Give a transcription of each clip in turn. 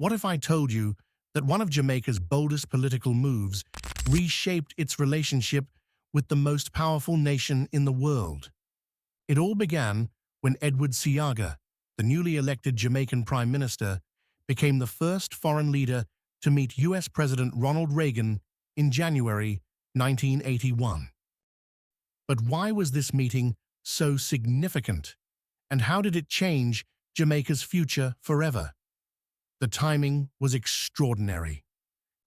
What if I told you that one of Jamaica's boldest political moves reshaped its relationship with the most powerful nation in the world? It all began when Edward Seaga, the newly elected Jamaican Prime Minister, became the first foreign leader to meet U.S. President Ronald Reagan in January 1981. But why was this meeting so significant? And how did it change Jamaica's future forever? The timing was extraordinary.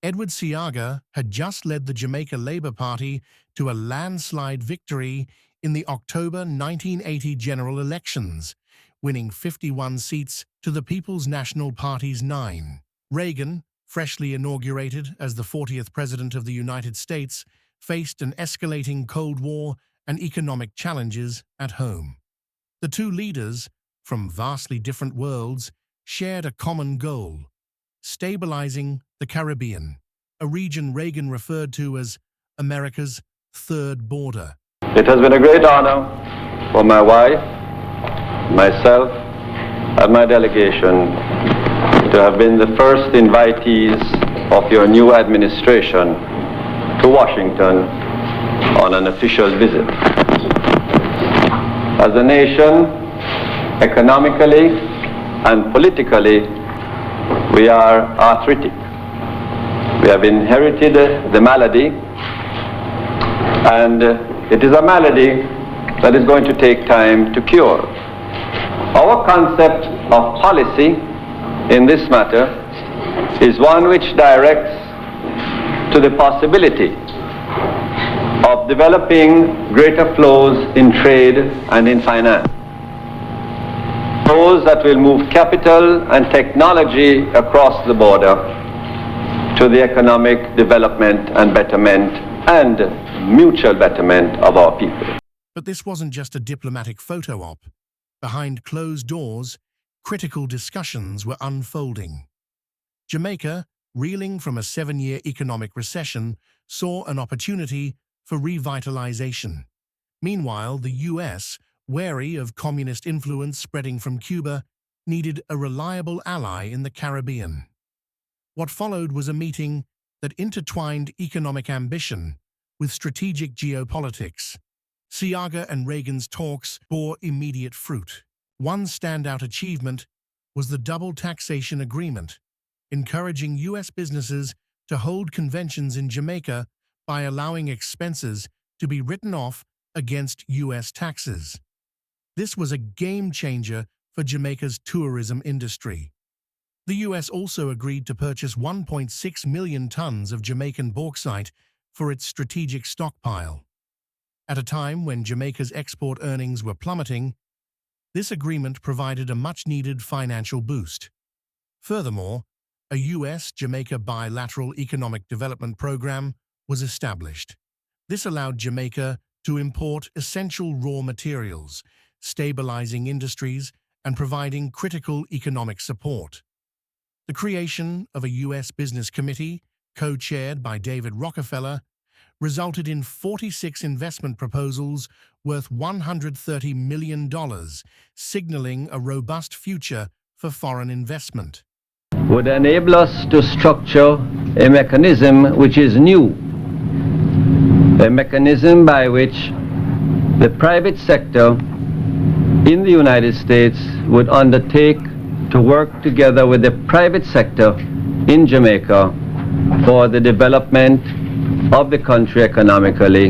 Edward Seaga had just led the Jamaica Labour Party to a landslide victory in the October 1980 general elections, winning 51 seats to the People's National Party's 9. Reagan, freshly inaugurated as the 40th President of the United States, faced an escalating Cold War and economic challenges at home. The two leaders, from vastly different worlds, shared a common goal: stabilizing the Caribbean, a region Reagan referred to as America's third border. It has been a great honor for my wife, myself, and my delegation to have been the first invitees of your new administration to Washington on an official visit. As a nation, economically and politically, we are arthritic. We have inherited the malady, and it is a malady that is going to take time to cure. Our concept of policy in this matter is one which directs to the possibility of developing greater flows in trade and in finance. Flows that will move capital and technology across the border to the economic development and betterment and mutual betterment of our people. But this wasn't just a diplomatic photo op. Behind closed doors, critical discussions were unfolding. Jamaica, reeling from a 7-year economic recession, saw an opportunity for revitalization. Meanwhile, the U.S., wary of communist influence spreading from Cuba, needed a reliable ally in the Caribbean. What followed was a meeting that intertwined economic ambition with strategic geopolitics. Seaga and Reagan's talks bore immediate fruit. One standout achievement was the Double Taxation Agreement, encouraging U.S. businesses to hold conventions in Jamaica by allowing expenses to be written off against U.S. taxes. This was a game-changer for Jamaica's tourism industry. The U.S. also agreed to purchase 1.6 million tons of Jamaican bauxite for its strategic stockpile. At a time when Jamaica's export earnings were plummeting, this agreement provided a much-needed financial boost. Furthermore, a U.S.-Jamaica bilateral economic development program was established. This allowed Jamaica to import essential raw materials, stabilizing industries and providing critical economic support. The creation of a U.S. Business Committee, co-chaired by David Rockefeller, resulted in 46 investment proposals worth $130 million, signaling a robust future for foreign investment. Would enable us to structure a mechanism which is new, a mechanism by which the private sector in the United States would undertake to work together with the private sector in Jamaica for the development of the country economically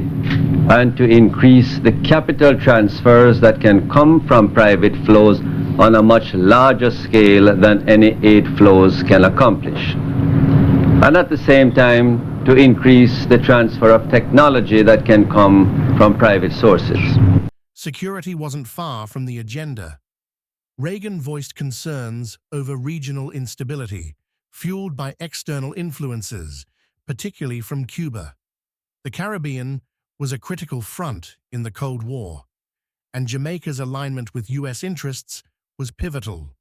and to increase the capital transfers that can come from private flows on a much larger scale than any aid flows can accomplish. And at the same time, to increase the transfer of technology that can come from private sources. Security wasn't far from the agenda. Reagan voiced concerns over regional instability, fueled by external influences, particularly from Cuba. The Caribbean was a critical front in the Cold War, and Jamaica's alignment with U.S. interests was pivotal.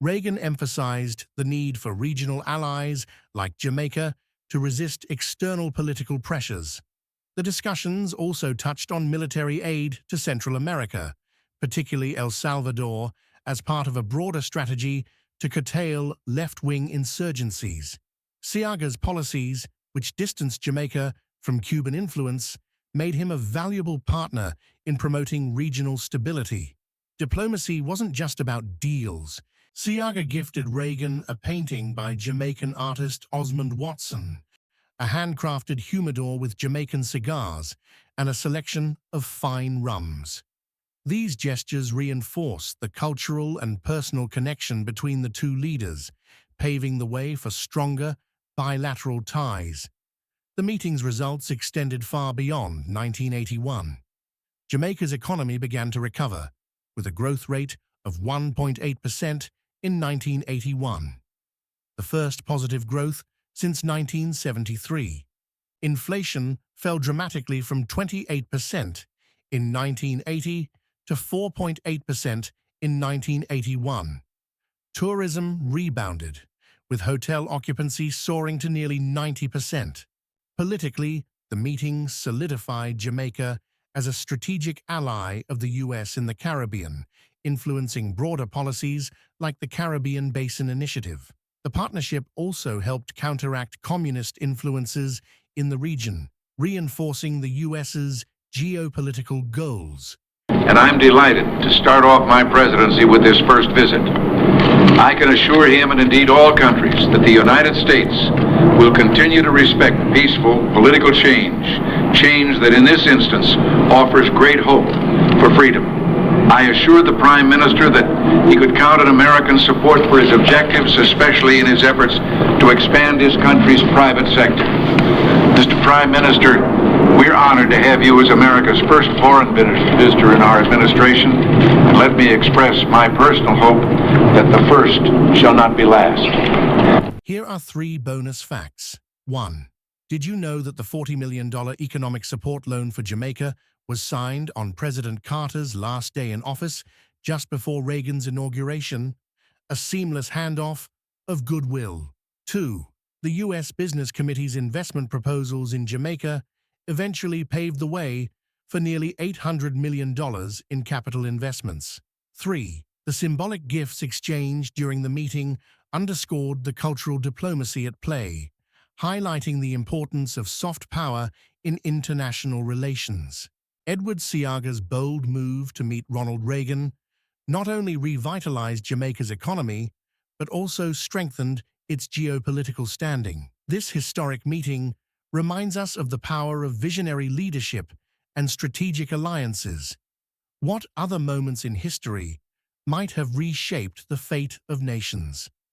Reagan emphasized the need for regional allies like Jamaica to resist external political pressures. The discussions also touched on military aid to Central America, particularly El Salvador, as part of a broader strategy to curtail left-wing insurgencies. Seaga's policies, which distanced Jamaica from Cuban influence, made him a valuable partner in promoting regional stability. Diplomacy wasn't just about deals. Seaga gifted Reagan a painting by Jamaican artist Osmond Watson, a handcrafted humidor with Jamaican cigars, and a selection of fine rums. These gestures reinforced the cultural and personal connection between the two leaders, paving the way for stronger bilateral ties. The meeting's results extended far beyond 1981. Jamaica's economy began to recover, with a growth rate of 1.8% in 1981, the first positive growth since 1973. Inflation fell dramatically from 28% in 1980 to 4.8% in 1981. Tourism rebounded, with hotel occupancy soaring to nearly 90%. Politically, the meeting solidified Jamaica as a strategic ally of the U.S. in the Caribbean, influencing broader policies like the Caribbean Basin Initiative. The partnership also helped counteract communist influences in the region, reinforcing the U.S.'s geopolitical goals. And I'm delighted to start off my presidency with this first visit. I can assure him, and indeed all countries, that the United States will continue to respect peaceful political change that in this instance offers great hope for freedom. I assured the Prime Minister that he could count on American support for his objectives, especially in his efforts to expand his country's private sector. Mr. Prime Minister, we're honored to have you as America's first foreign visitor in our administration, and let me express my personal hope that the first shall not be last. Here are 3 bonus facts. 1. Did you know that the $40 million economic support loan for Jamaica was signed on President Carter's last day in office, just before Reagan's inauguration? A seamless handoff of goodwill. 2. The U.S. Business Committee's investment proposals in Jamaica eventually paved the way for nearly $800 million in capital investments. 3. The symbolic gifts exchanged during the meeting underscored the cultural diplomacy at play, highlighting the importance of soft power in international relations. Edward Seaga's bold move to meet Ronald Reagan not only revitalized Jamaica's economy, but also strengthened its geopolitical standing. This historic meeting reminds us of the power of visionary leadership and strategic alliances. What other moments in history might have reshaped the fate of nations?